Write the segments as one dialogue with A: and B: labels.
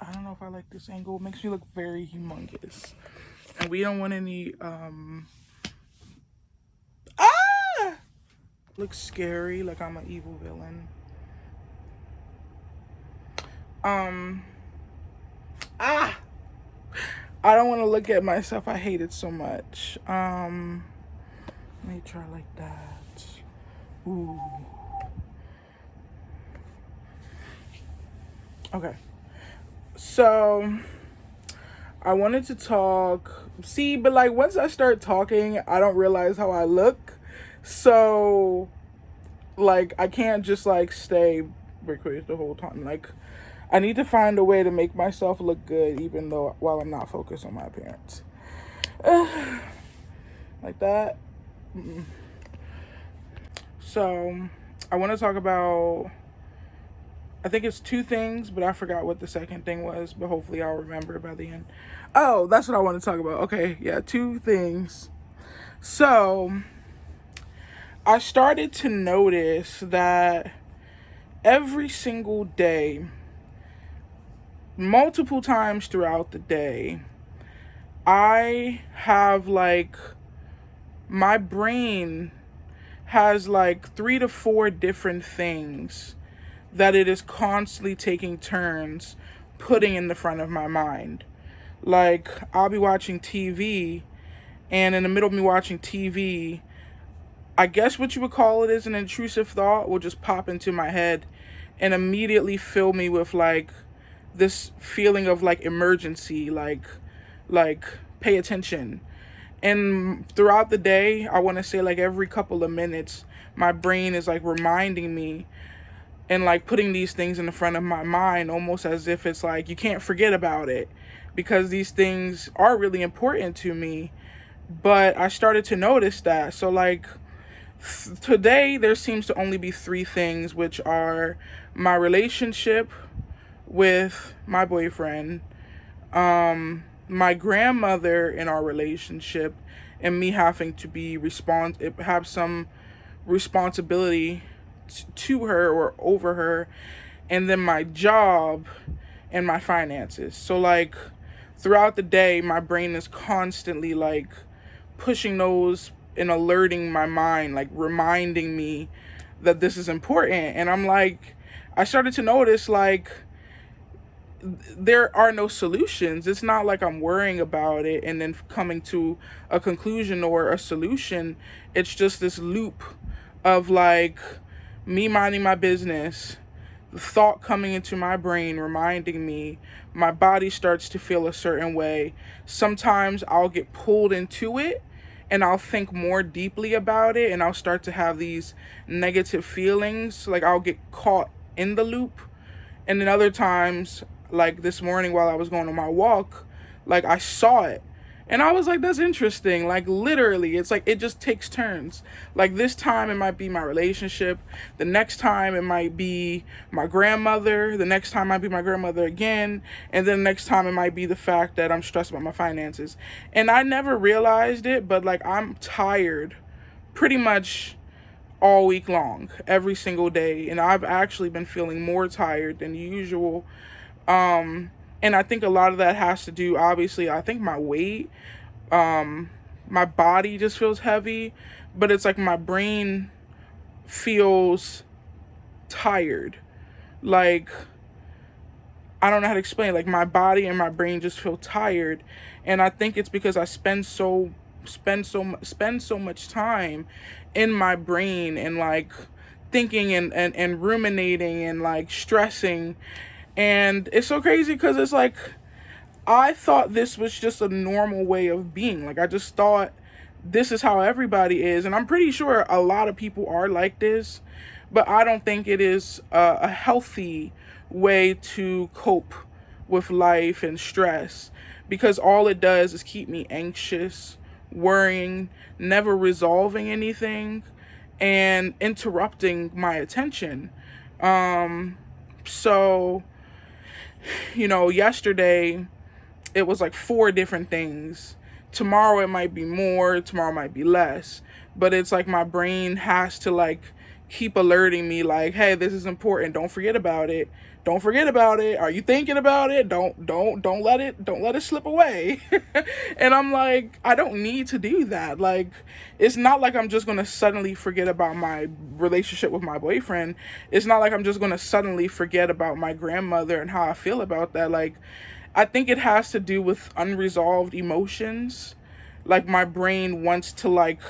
A: I don't know if I like this angle. It makes me look very humongous. And we don't want any, ah! Looks scary, like I'm an evil villain. Um, ah! I don't want to look at myself. I hate it so much. Let me try like that. Ooh. Okay. So, I wanted to talk. See, but like once I start talking, I don't realize how I look. So, like, I can't just like stay recorded the whole time. Like, I need to find a way to make myself look good, even though while I'm not focused on my appearance. Like that. So, I want to talk about. I think it's two things, but I forgot what the second thing was. But hopefully, I'll remember by the end. Oh, that's what I want to talk about. Okay, yeah, two things. So, I started to notice that every single day, multiple times throughout the day, I have like my brain has like 3 to 4 different things that it is constantly taking turns putting in the front of my mind. Like, I'll be watching TV, and in the middle of me watching TV, I guess what you would call it is an intrusive thought will just pop into my head and immediately fill me with like this feeling of like emergency, like pay attention. And throughout the day, I want to say like every couple of minutes, my brain is like reminding me and like putting these things in the front of my mind, almost as if it's like you can't forget about it, because these things are really important to me. But I started to notice that. So like today there seems to only be 3 things, which are my relationship with my boyfriend, my grandmother in our relationship, and me having to have some responsibility to her or over her, and then my job and my finances. So like throughout the day, my brain is constantly like pushing those and alerting my mind, like reminding me that this is important. And I'm like, I started to notice like there are no solutions. It's not like I'm worrying about it and then coming to a conclusion or a solution. It's just this loop of like me minding my business, the thought coming into my brain reminding me, my body starts to feel a certain way. Sometimes I'll get pulled into it and I'll think more deeply about it and I'll start to have these negative feelings. Like I'll get caught in the loop. And then other times, like this morning while I was going on my walk, like I saw it. And I was like, that's interesting. Like literally, it's like it just takes turns. Like this time it might be my relationship. The next time it might be my grandmother. The next time might be my grandmother again. And then the next time it might be the fact that I'm stressed about my finances. And I never realized it, but like I'm tired pretty much all week long, every single day. And I've actually been feeling more tired than usual. And I think a lot of that has to do, obviously, I think my weight, my body just feels heavy, but it's like my brain feels tired. Like, I don't know how to explain it. Like my body and my brain just feel tired. And I think it's because I spend so much time in my brain and like thinking and ruminating and like stressing. And it's so crazy because it's like I thought this was just a normal way of being. Like I just thought this is how everybody is, and I'm pretty sure a lot of people are like this, but I don't think it is a healthy way to cope with life and stress, because all it does is keep me anxious, worrying, never resolving anything, and interrupting my attention. So, yesterday it was like 4 different things. Tomorrow it might be more, tomorrow might be less. But it's like my brain has to like keep alerting me like, hey, this is important, don't forget about it, don't forget about it, are you thinking about it, don't let it slip away. And I'm like, I don't need to do that. Like, it's not like I'm just gonna suddenly forget about my relationship with my boyfriend. It's not like I'm just gonna suddenly forget about my grandmother and how I feel about that. Like, I think it has to do with unresolved emotions. Like, my brain wants to like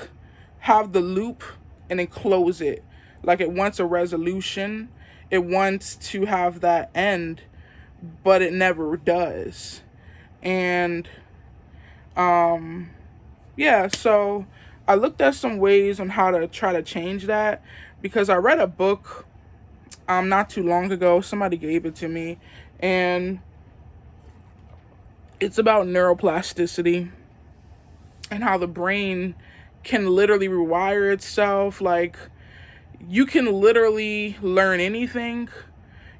A: have the loop and then close it. Like, it wants a resolution. It wants to have that end, but it never does. And yeah, so I looked at some ways on how to try to change that, because I read a book not too long ago. Somebody gave it to me, and it's about neuroplasticity and how the brain can literally rewire itself. Like, you can literally learn anything.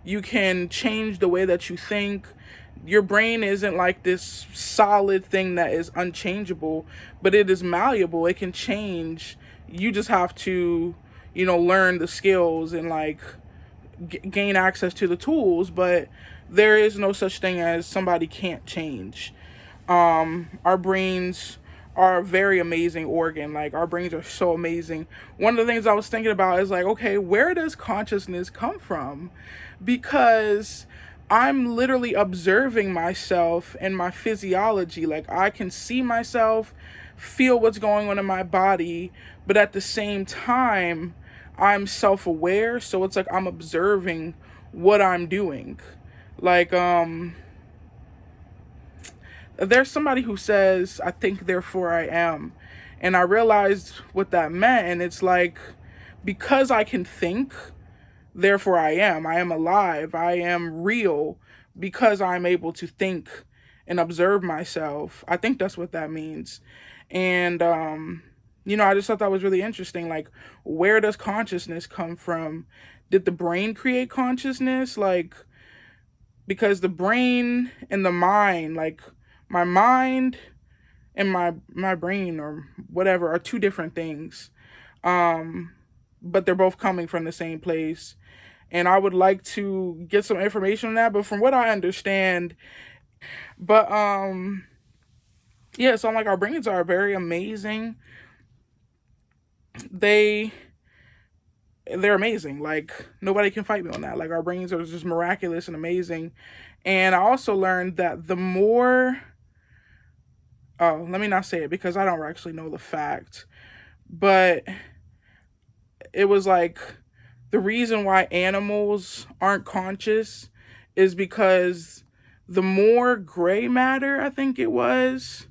A: You can change the way that you think. Your brain isn't like this solid thing that is unchangeable, but it is malleable. It can change. You just have to, learn the skills and like gain access to the tools. But there is no such thing as somebody can't change. Our brains are a very amazing organ. Like, our brains are so amazing. One of the things I was thinking about is like, okay, where does consciousness come from? Because I'm literally observing myself and my physiology. Like, I can see myself, feel what's going on in my body, but at the same time, I'm self-aware. So it's like I'm observing what I'm doing. Like, there's somebody who says, I think, therefore I am. And I realized what that meant. And it's like, because I can think, therefore I am. I am alive. I am real because I'm able to think and observe myself. I think that's what that means. And, I just thought that was really interesting. Like, where does consciousness come from? Did the brain create consciousness? Like, because the brain and the mind, like, my mind and my brain or whatever are two different things. But they're both coming from the same place. And I would like to get some information on that, but from what I understand, but yeah, so I'm like, our brains are very amazing. They they're amazing. Like, nobody can fight me on that. Like, our brains are just miraculous and amazing. And I also learned that the more, oh, let me not say it because I don't actually know the fact, but it was like, the reason why animals aren't conscious is because the more gray matter, I think it was,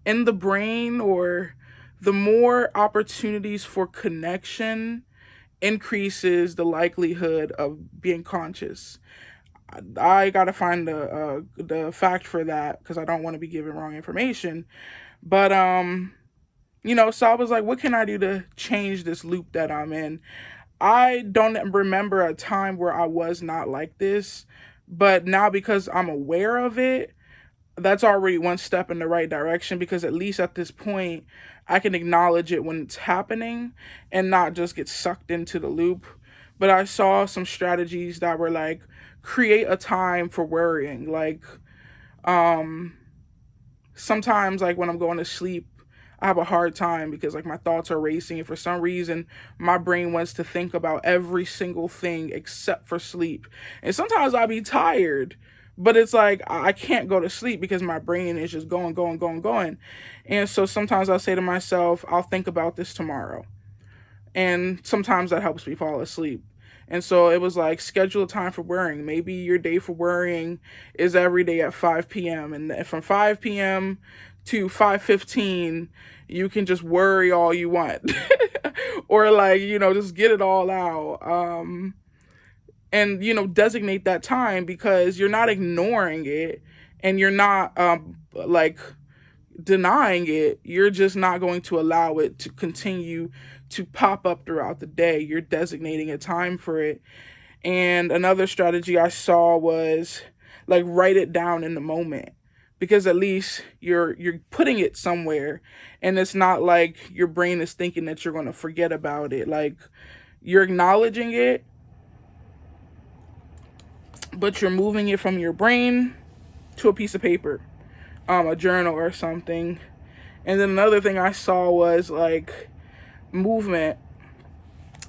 A: in the brain, or the more opportunities for connection, increases the likelihood of being conscious. I gotta find the fact for that because I don't want to be giving wrong information. But so I was like, what can I do to change this loop that I'm in? I don't remember a time where I was not like this, but now because I'm aware of it, that's already one step in the right direction, because at least at this point, I can acknowledge it when it's happening and not just get sucked into the loop. But I saw some strategies that were like, create a time for worrying. Like, sometimes, like, when I'm going to sleep, I have a hard time because like my thoughts are racing, and for some reason my brain wants to think about every single thing except for sleep. And sometimes I'll be tired, but it's like I can't go to sleep because my brain is just going, going, going, going. And so sometimes I'll say to myself, I'll think about this tomorrow. And sometimes that helps me fall asleep. And so it was like, schedule a time for worrying. Maybe your day for worrying is every day at 5 p.m. And from 5 p.m. to 5:15, you can just worry all you want. Or like, just get it all out. And, designate that time, because you're not ignoring it and you're not like denying it. You're just not going to allow it to continue to pop up throughout the day. You're designating a time for it. And another strategy I saw was like, write it down in the moment, because at least you're putting it somewhere, and it's not like your brain is thinking that you're going to forget about it. Like, You're acknowledging it, but you're moving it from your brain to a piece of paper, a journal or something. And then another thing I saw was like movement.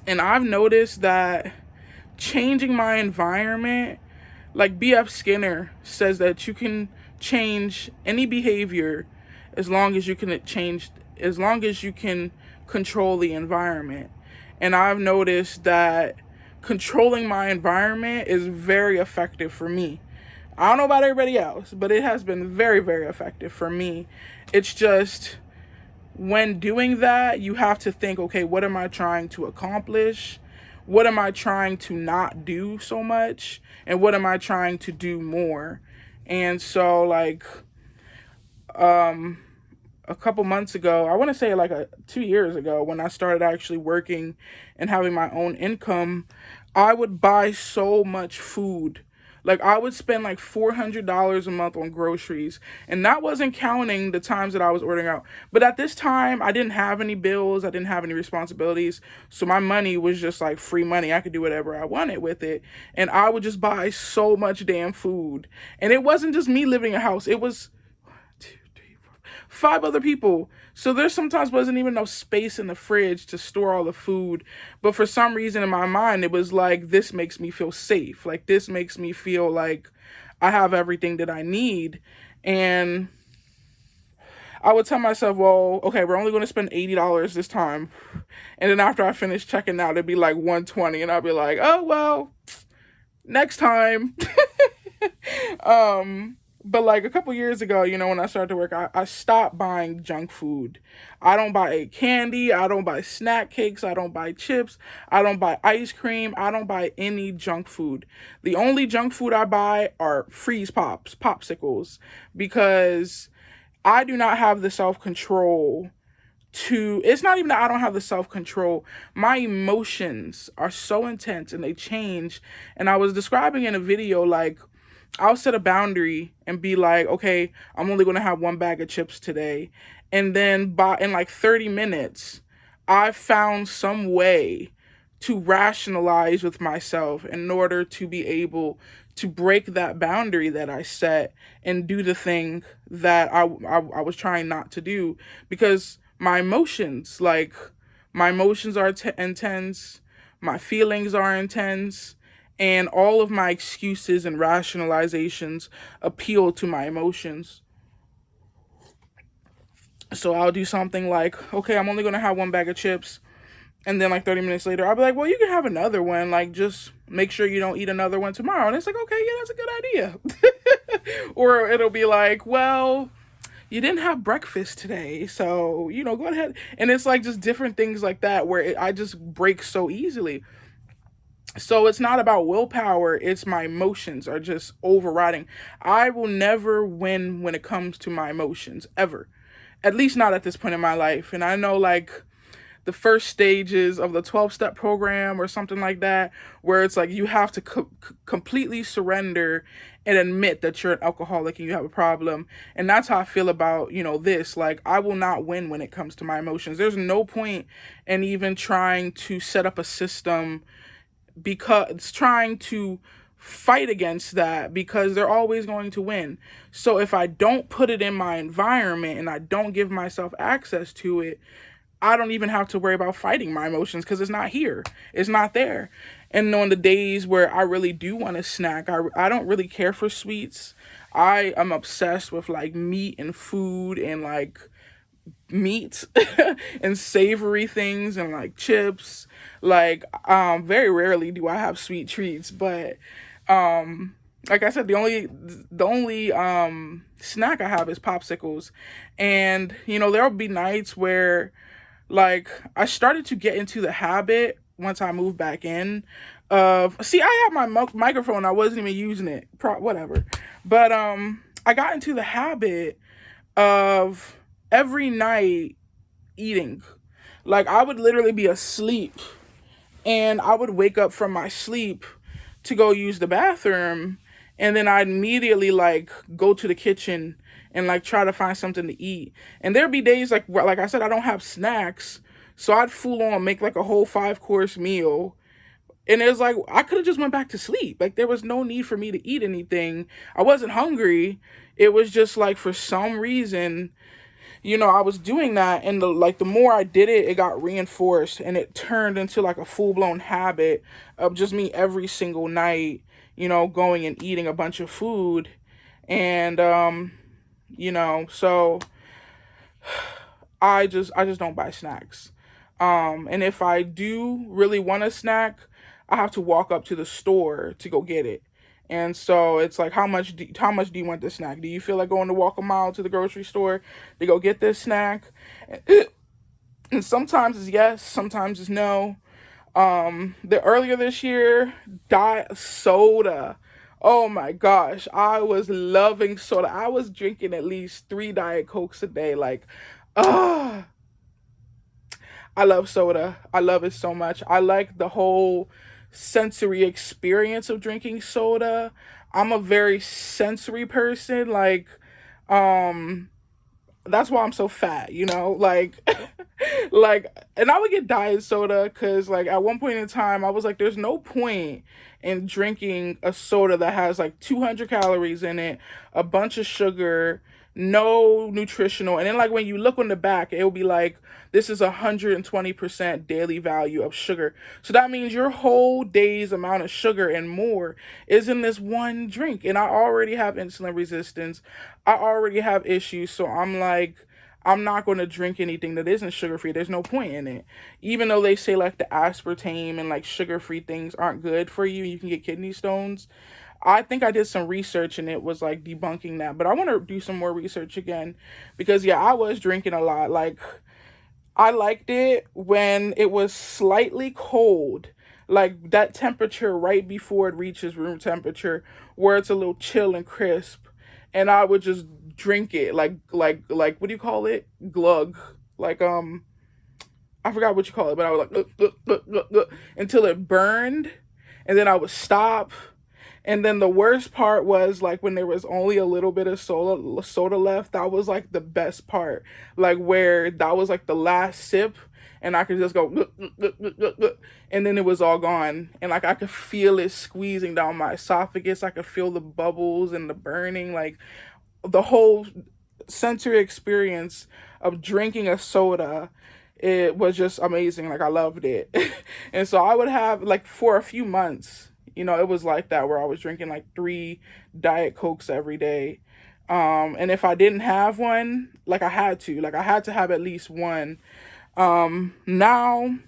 A: And I've noticed that changing my environment, like BF Skinner says that you can change any behavior as long as you can as long as you can control the environment. And I've noticed that controlling my environment is very effective for me. I don't know about everybody else, but it has been very, very effective for me. It's just when doing that, you have to think, okay, what am I trying to accomplish? What am I trying to not do so much? And what am I trying to do more? And so, like, a couple months ago, I want to say like 2 years ago, when I started actually working and having my own income, I would buy so much food. Like I would spend like $400 a month on groceries, and that wasn't counting the times that I was ordering out. But at this time, I didn't have any bills, I didn't have any responsibilities, so my money was just like free money. I could do whatever I wanted with it, and I would just buy so much damn food. And it wasn't just me living in a house; it was 5 other people. So there sometimes wasn't even enough space in the fridge to store all the food. But for some reason in my mind, it was like, this makes me feel safe. Like this makes me feel like I have everything that I need. And I would tell myself, well, okay, we're only going to spend $80 this time. And then after I finish checking out, it'd be like 120. And I'd be like, oh, well, next time. But like a couple years ago, when I started to work, I stopped buying junk food. I don't buy candy. I don't buy snack cakes. I don't buy chips. I don't buy ice cream. I don't buy any junk food. The only junk food I buy are freeze pops, popsicles, because I do not have the self-control it's not even that I don't have the self-control. My emotions are so intense and they change. And I was describing in a video, like, I'll set a boundary and be like, okay, I'm only going to have one bag of chips today. And then in like 30 minutes, I found some way to rationalize with myself in order to be able to break that boundary that I set and do the thing that I was trying not to do. Because my emotions, are intense, my feelings are intense, and all of my excuses and rationalizations appeal to my emotions. So I'll do something like, okay, I'm only going to have one bag of chips. And then like 30 minutes later, I'll be like, well, you can have another one. Like, just make sure you don't eat another one tomorrow. And it's like, okay, yeah, that's a good idea. Or it'll be like, well, you didn't have breakfast today, so, go ahead. And it's like just different things like that where I just break so easily. So it's not about willpower, it's my emotions are just overriding. I will never win when it comes to my emotions, ever. At least not at this point in my life. And I know, like, the first stages of the 12-step program or something like that, where it's like you have to completely surrender and admit that you're an alcoholic and you have a problem. And that's how I feel about, this. Like, I will not win when it comes to my emotions. There's no point in even trying to set up a system, because trying to fight against that, because they're always going to win. So if I don't put it in my environment and I don't give myself access to it, I don't even have to worry about fighting my emotions, because it's not here. It's not there. And on the days where I really do want to snack, I don't really care for sweets. I am obsessed with like meat and food and like meat and savory things and like chips. Like, very rarely do I have sweet treats, but like I said, the only snack I have is popsicles. And there'll be nights where, like, I started to get into the habit once I moved back in of, see, I had my microphone, I wasn't even using it, whatever. But I got into the habit of every night eating. Like, I would literally be asleep and I would wake up from my sleep to go use the bathroom, and then I'd immediately like go to the kitchen and like try to find something to eat. And there'd be days like I said, I don't have snacks, So I'd full on make like a whole 5 course meal. And it was like I could have just went back to sleep. Like there was no need for me to eat anything. I wasn't hungry. It was just like for some reason, I was doing that, and the more I did it, it got reinforced, and it turned into like a full blown habit of just me every single night, going and eating a bunch of food, and so I just don't buy snacks. And if I do really want a snack, I have to walk up to the store to go get it. And so it's like, how much do you want this snack? Do you feel like going to walk a mile to the grocery store to go get this snack? And sometimes it's yes, sometimes it's no. The earlier this year, diet soda. Oh my gosh, I was loving soda. I was drinking at least 3 Diet Cokes a day. Like, ah, I love soda. I love it so much. I like the whole sensory experience of drinking soda. I'm a very sensory person. Like, um, that's why I'm so fat, like like, and I would get diet soda because like at one point in time I was like, there's no point in drinking a soda that has like 200 calories in it, a bunch of sugar, no nutritional, and then like when you look on the back it'll be like this is 120% daily value of sugar. So that means your whole day's amount of sugar and more is in this one drink. And I already have insulin resistance. I already have issues. So I'm like, I'm not going to drink anything that isn't sugar free. There's no point in it. Even though they say like the aspartame and like sugar free things aren't good for you, you can get kidney stones. I think I did some research and it was like debunking that. But I want to do some more research again because, yeah, I was drinking a lot. Like, I liked it when it was slightly cold, like that temperature right before it reaches room temperature, where it's a little chill and crisp, and I would just drink it like what do you call it? Glug. Like I forgot what you call it, but I was like until it burned, and then I would stop, and then the worst part was like when there was only a little bit of soda left. That was like the best part. Like where that was like the last sip and I could just go and then it was all gone. And like I could feel it squeezing down my esophagus. I could feel the bubbles and the burning, like the whole sensory experience of drinking a soda. It was just amazing. Like I loved it. And so I would have like for a few months, it was like that where I was drinking like 3 Diet Cokes every day. And if I didn't have one, like I had to have at least one. Now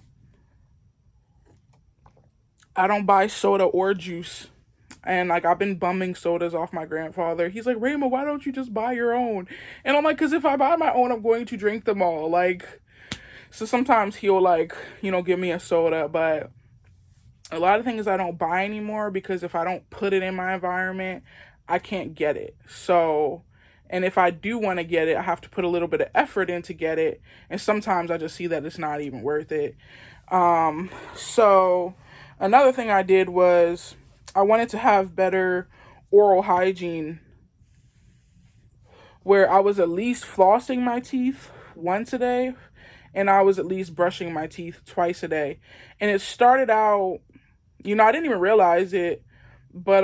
A: I don't buy soda or juice. And like I've been bumming sodas off my grandfather. He's like, Raymond, why don't you just buy your own? And I'm like, because if I buy my own, I'm going to drink them all. Like, so sometimes he'll like, give me a soda, but a lot of things I don't buy anymore because if I don't put it in my environment, I can't get it. So, and if I do want to get it, I have to put a little bit of effort in to get it. And sometimes I just see that it's not even worth it. So another thing I did was I wanted to have better oral hygiene where I was at least flossing my teeth once a day and I was at least brushing my teeth twice a day. And it started out, I didn't even realize it, but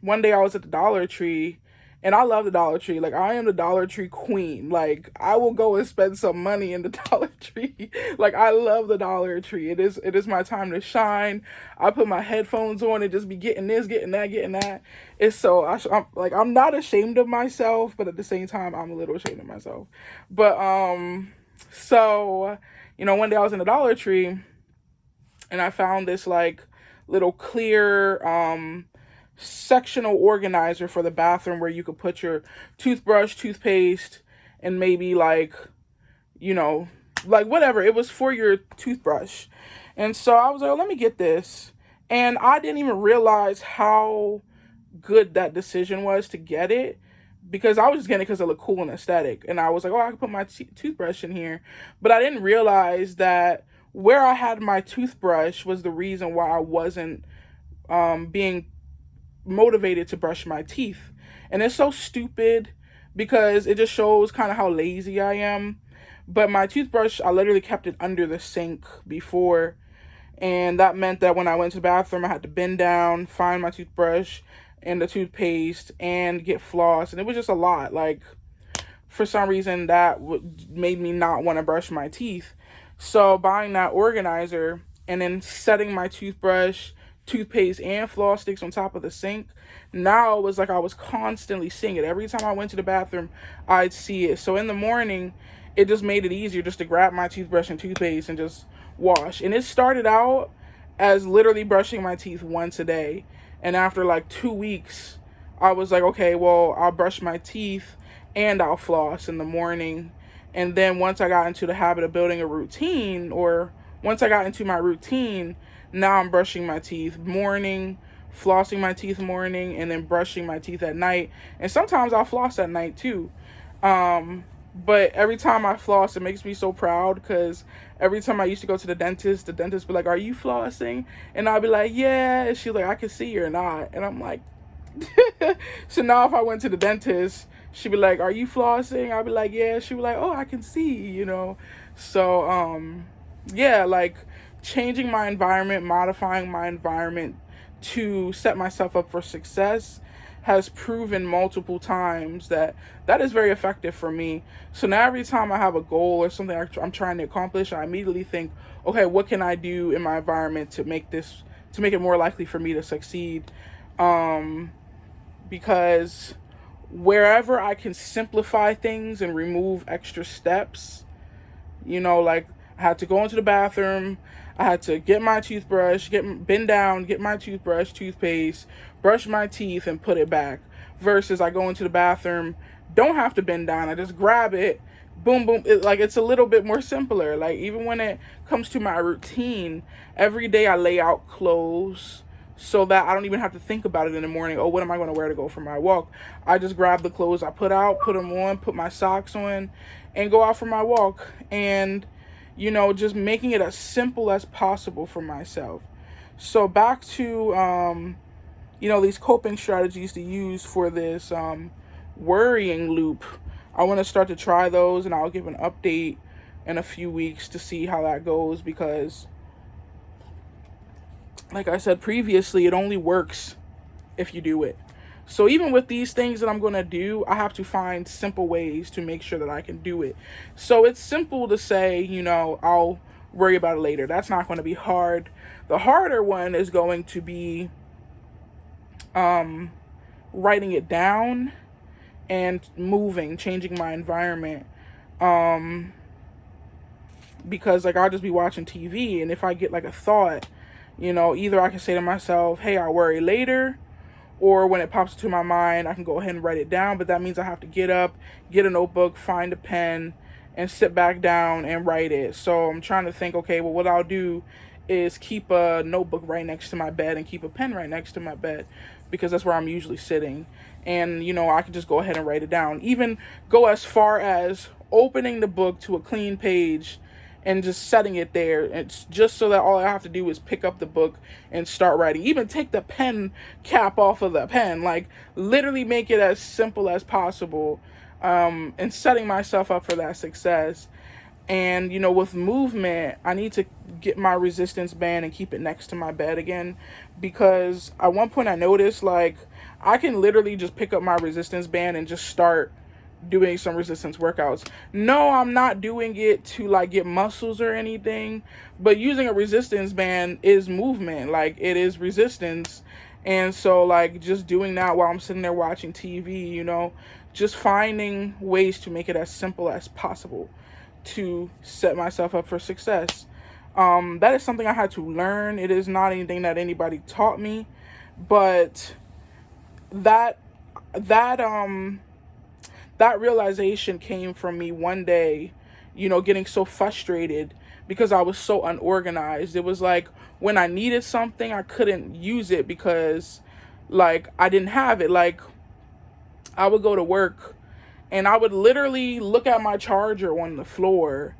A: one day I was at the Dollar Tree, and I love the Dollar Tree. Like I am the Dollar Tree queen. Like I will go and spend some money in the Dollar Tree. Like I love the Dollar Tree. It is my time to shine. I put my headphones on and just be getting this, getting that, getting that. It's so I'm not ashamed of myself, but at the same time I'm a little ashamed of myself. But so one day I was in the Dollar Tree, and I found this like little clear sectional organizer for the bathroom where you could put your toothbrush, toothpaste, and maybe like whatever. It was for your toothbrush. And so I was like, oh, let me get this. And I didn't even realize how good that decision was to get it because I was just getting it because it looked cool and aesthetic. And I was like, oh, I can put my toothbrush in here. But I didn't realize that where I had my toothbrush was the reason why I wasn't being motivated to brush my teeth. And it's so stupid because it just shows kind of how lazy I am. But my toothbrush, I literally kept it under the sink before, and that meant that when I went to the bathroom, I had to bend down, find my toothbrush and the toothpaste, and get floss, and it was just a lot. Like, for some reason, that made me not want to brush my teeth. So buying that organizer and then setting my toothbrush, toothpaste, and floss sticks on top of the sink, now it was like I was constantly seeing it. Every time I went to the bathroom, I'd see it. So in the morning, it just made it easier just to grab my toothbrush and toothpaste and just wash. And it started out as literally brushing my teeth once a day. And after like 2 weeks, I was like, okay, well, I'll brush my teeth and I'll floss in the morning. And then once I got into the habit of building a routine, or once I got into my routine, now I'm brushing my teeth morning, flossing my teeth morning, and then brushing my teeth at night. And sometimes I'll floss at night too. But every time I floss, it makes me so proud, because every time I used to go to the dentist be like, "Are you flossing?" And I'll be like, "Yeah." And she's like, "I can see you're not." And I'm like, so now if I went to the dentist, she'd be like, "Are you flossing?" I'd be like, "Yeah." She'd be like, "Oh, I can see." So, yeah, like changing my environment, modifying my environment to set myself up for success has proven multiple times that that is very effective for me. So now every time I have a goal or something I'm trying to accomplish, I immediately think, okay, what can I do in my environment to make it more likely for me to succeed? Because wherever I can simplify things and remove extra steps, like I had to go into the bathroom, I had to get my toothbrush, bend down, get my toothbrush, toothpaste, brush my teeth, and put it back. Versus I go into the bathroom, don't have to bend down, I just grab it, boom, boom. It's a little bit more simpler. Like, even when it comes to my routine, every day I lay out clothes so that I don't even have to think about it in the morning. Oh, what am I going to wear to go for my walk? I just grab the clothes I put out, put them on, put my socks on, and go out for my walk. And just making it as simple as possible for myself. So back to, these coping strategies to use for this worrying loop. I want to start to try those, and I'll give an update in a few weeks to see how that goes, because, like I said previously, it only works if you do it. So even with these things that I'm going to do, I have to find simple ways to make sure that I can do it. So it's simple to say, I'll worry about it later. That's not going to be hard. The harder one is going to be writing it down and changing my environment. Because I'll just be watching TV, and if I get like a thought, either I can say to myself, "Hey, I'll worry later," or when it pops into my mind, I can go ahead and write it down. But that means I have to get up, get a notebook, find a pen, and sit back down and write it. So I'm trying to think, okay, well, what I'll do is keep a notebook right next to my bed and keep a pen right next to my bed, because that's where I'm usually sitting. And, I can just go ahead and write it down. Even go as far as opening the book to a clean page and just setting it there. It's just so that all I have to do is pick up the book and start writing. Even take the pen cap off of the pen. Like, literally make it as simple as possible, and setting myself up for that success. And, with movement, I need to get my resistance band and keep it next to my bed again. Because at one point I noticed, I can literally just pick up my resistance band and just start doing some resistance workouts. No, I'm not doing it to get muscles or anything, but using a resistance band is movement. It is resistance. And so just doing that while I'm sitting there watching TV, just finding ways to make it as simple as possible to set myself up for success. That is something I had to learn. It is not anything that anybody taught me, but that realization came from me one day, getting so frustrated because I was so unorganized. It was like when I needed something, I couldn't use it because I didn't have it. I would go to work and I would literally look at my charger on the floor,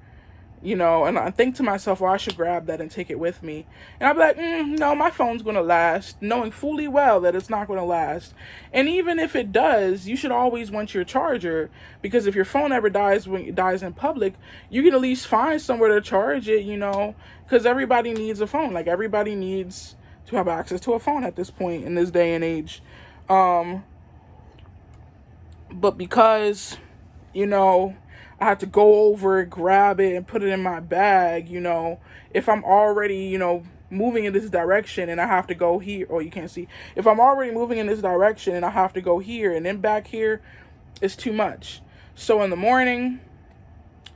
A: and I think to myself, well, I should grab that and take it with me. And I'll be like, no, my phone's going to last, knowing fully well that it's not going to last. And even if it does, you should always want your charger, because if your phone ever dies when it dies in public, you can at least find somewhere to charge it, because everybody needs a phone. Like, everybody needs to have access to a phone at this point in this day and age. But because, I had to go over, grab it, and put it in my bag, if I'm already, moving in this direction and I have to go here, or you can't see, if I'm already moving in this direction and I have to go here and then back here, it's too much. So in the morning,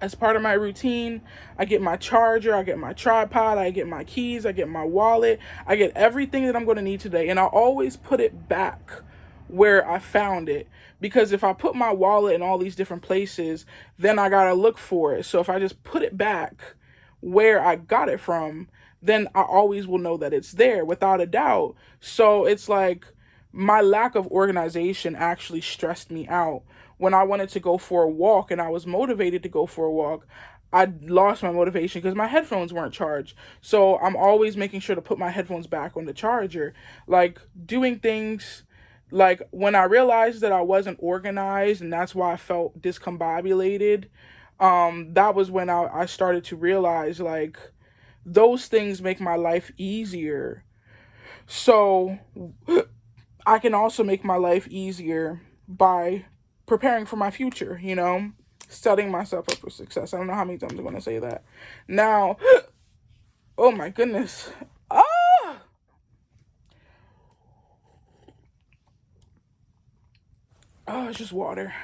A: as part of my routine, I get my charger, I get my tripod, I get my keys, I get my wallet, I get everything that I'm going to need today. And I always put it back where I found it. Because if I put my wallet in all these different places, then I got to look for it. So if I just put it back where I got it from, then I always will know that it's there without a doubt. So it's like my lack of organization actually stressed me out. When I wanted to go for a walk and I was motivated to go for a walk, I lost my motivation because my headphones weren't charged. So I'm always making sure to put my headphones back on the charger. Like, doing things, like when I realized that I wasn't organized and that's why I felt discombobulated, that was when I started to realize, like, those things make my life easier. So I can also make my life easier by preparing for my future, setting myself up for success. I don't know how many times I'm going to say that. Now, oh my goodness. Ah! Oh, it's just water.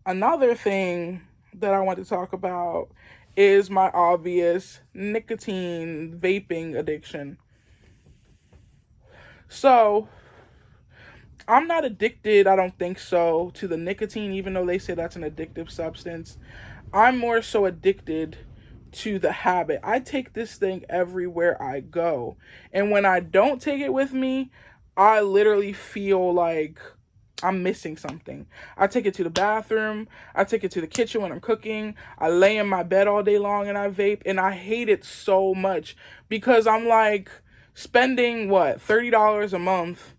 A: Another thing that I want to talk about is my obvious nicotine vaping addiction. So, I'm not addicted, I don't think so, to the nicotine, even though they say that's an addictive substance. I'm more so addicted to the habit. I take this thing everywhere I go. And when I don't take it with me, I literally feel like I'm missing something. I take it to the bathroom. I take it to the kitchen when I'm cooking. I lay in my bed all day long and I vape. And I hate it so much because I'm like spending, what, $30 a month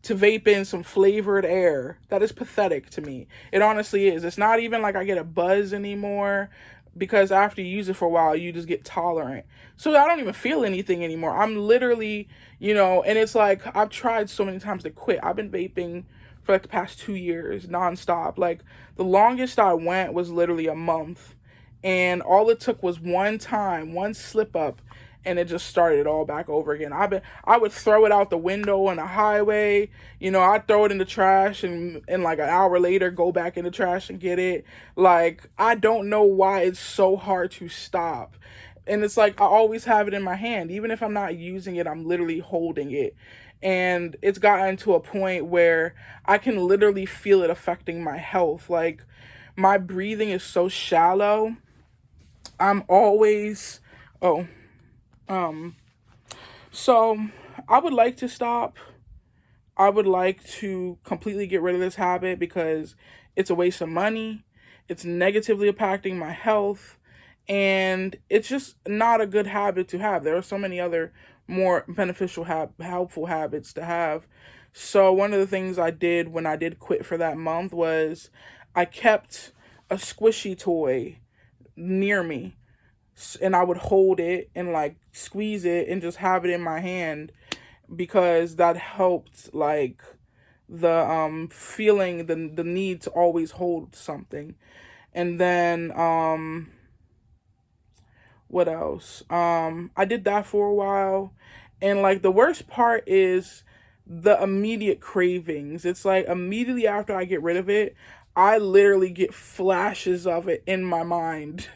A: to vape in some flavored air. That is pathetic to me. It honestly is. It's not even like I get a buzz anymore, because after you use it for a while, you just get tolerant. So I don't even feel anything anymore. I'm literally, and it's like I've tried so many times to quit. I've been vaping for like the past 2 years nonstop. Like, the longest I went was literally a month. And all it took was one time, one slip up, and it just started it all back over again. I would throw it out the window on the highway. I'd throw it in the trash and like an hour later go back in the trash and get it. Like, I don't know why it's so hard to stop. And it's like I always have it in my hand. Even if I'm not using it, I'm literally holding it. And it's gotten to a point where I can literally feel it affecting my health. Like, my breathing is so shallow. I'm always, oh, so I would like to stop. I would like to completely get rid of this habit because it's a waste of money. It's negatively impacting my health. And it's just not a good habit to have. There are so many other more beneficial, helpful habits to have. So one of the things I did when I did quit for that month was I kept a squishy toy near me, and I would hold it and like squeeze it and just have it in my hand, because that helped, like, the feeling, the need to always hold something. And then what else? I did that for a while, and like the worst part is the immediate cravings. It's like immediately after I get rid of it, I literally get flashes of it in my mind.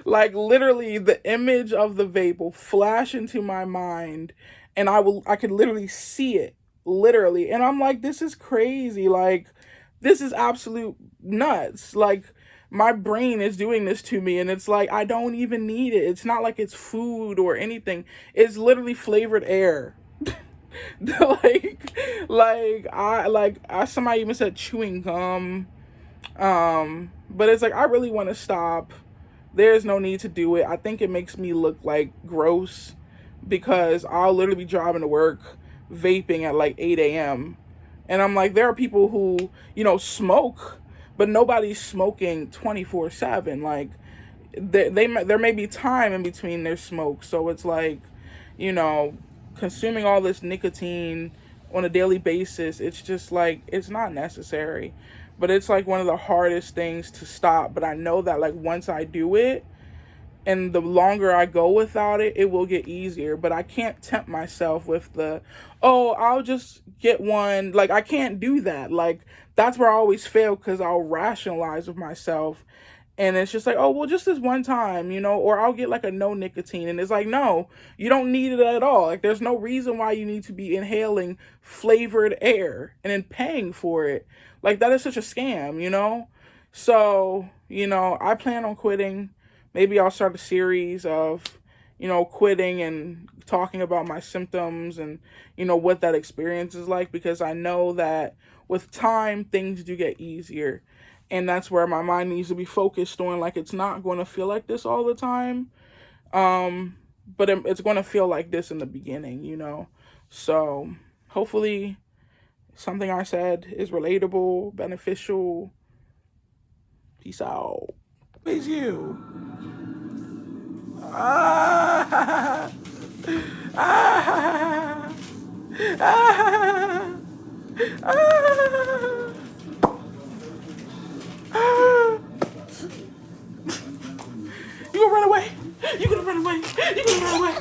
A: Like, literally the image of the vape will flash into my mind, and I could literally see it, literally. And I'm like, this is crazy. Like, this is absolute nuts. Like, my brain is doing this to me, and it's like I don't even need it. It's not like it's food or anything. It's literally flavored air. like somebody even said chewing gum. But it's like I really want to stop. There's no need to do it. I think it makes me look like gross because I'll literally be driving to work vaping at like 8 a.m. And I'm like, there are people who, smoke, but nobody's smoking 24/7. Like, there may be time in between their smoke. So it's like, you know, consuming all this nicotine on a daily basis, it's just like, it's not necessary. But it's like one of the hardest things to stop. But I know that like once I do it, and the longer I go without it, it will get easier. But I can't tempt myself with oh, I'll just get one. Like, I can't do that. Like, that's where I always fail because I'll rationalize with myself. And it's just like, oh, well, just this one time, or I'll get like a no nicotine. And it's like, no, you don't need it at all. Like, there's no reason why you need to be inhaling flavored air and then paying for it. Like, that is such a scam. So, I plan on quitting. Maybe I'll start a series of, quitting and talking about my symptoms and, what that experience is like, because I know that with time, things do get easier. And that's where my mind needs to be focused on. Like, it's not going to feel like this all the time. Um, but it's going to feel like this in the beginning. So hopefully something I said is relatable, beneficial. Peace out. It's you. Ah, ah, ah, ah, ah. You gonna run away? You gonna run away? You gonna run away?